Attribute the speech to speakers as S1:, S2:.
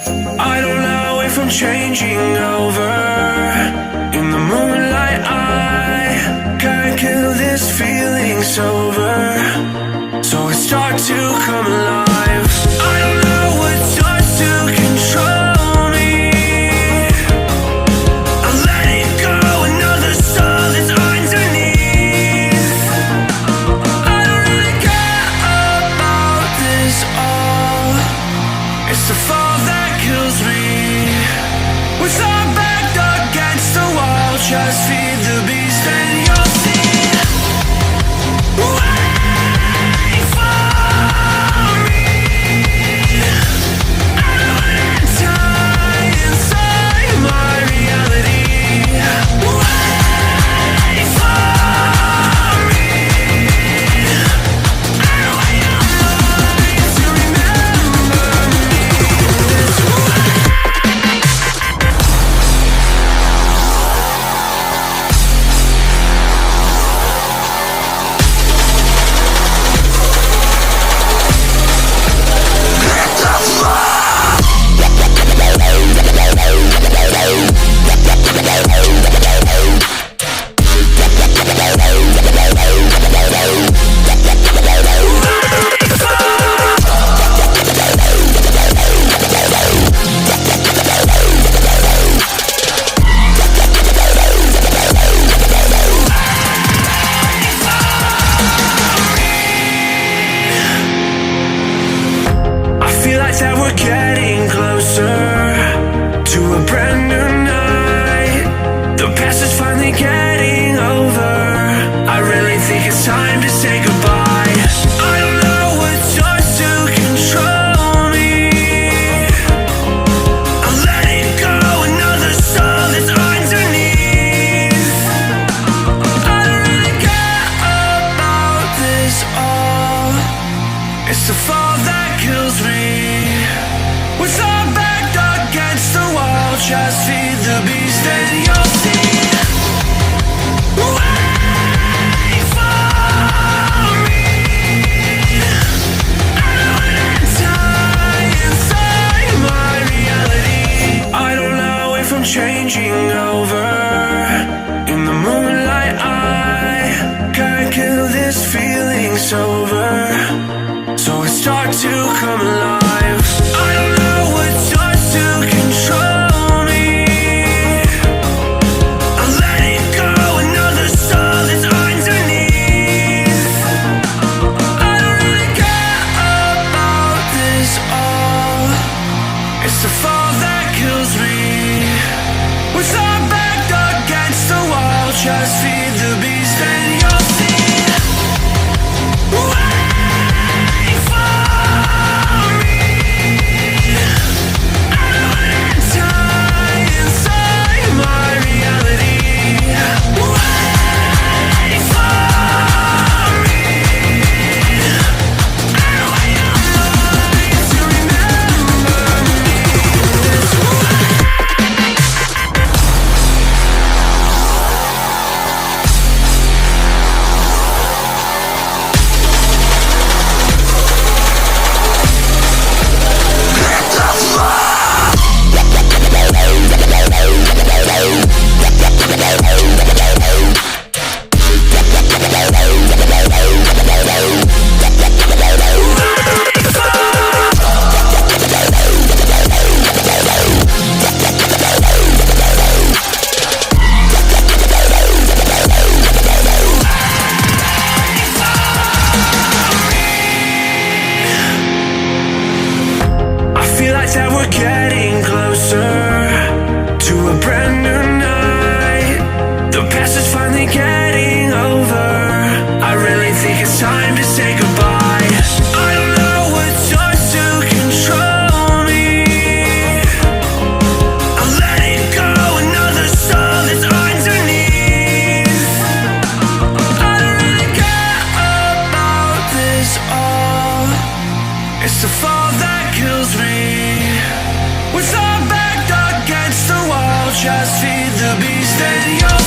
S1: I don't know if I'm changing over. In the moonlight I can't kill this feeling sober, so it starts to come alive. I don't know what starts to control me. I let it go, another soul that's underneath. I don't really care about this all. It's the fall that kills me. With our back against the wall, just feed the beast and you'll see. Wait for me. I don't wanna die inside my reality. Wait for me. I don't want your mind to remember me this way. That we're getting closer to a brand new night. The past is finally getting over. I really think it's time to say goodbye. I don't know what starts to control me. I let it go, another soul that's underneath. I don't really care about this all. It's the fall that kills me. With our back against the wall, just feed the beast and you'll see. Wait for me. I don't wanna die inside my reality. I don't know if I'm changing over. In the moonlight I can't kill this feeling sober, so it starts to come alive. I don't know what starts to control me. I let it go, another soul that's underneath. I don't really care about this all. It's the fall that kills me. With our back against the wall, just feed the beast and you'll see. That we're getting closer to a brand new night. The past is finally getting over. I really think it's time to say goodbye. I don't know what starts to control me. I let it go, another soul that's underneath. I don't really care about this all. It's the fall that kills me. With our back against the wall, just feed the beast and you'll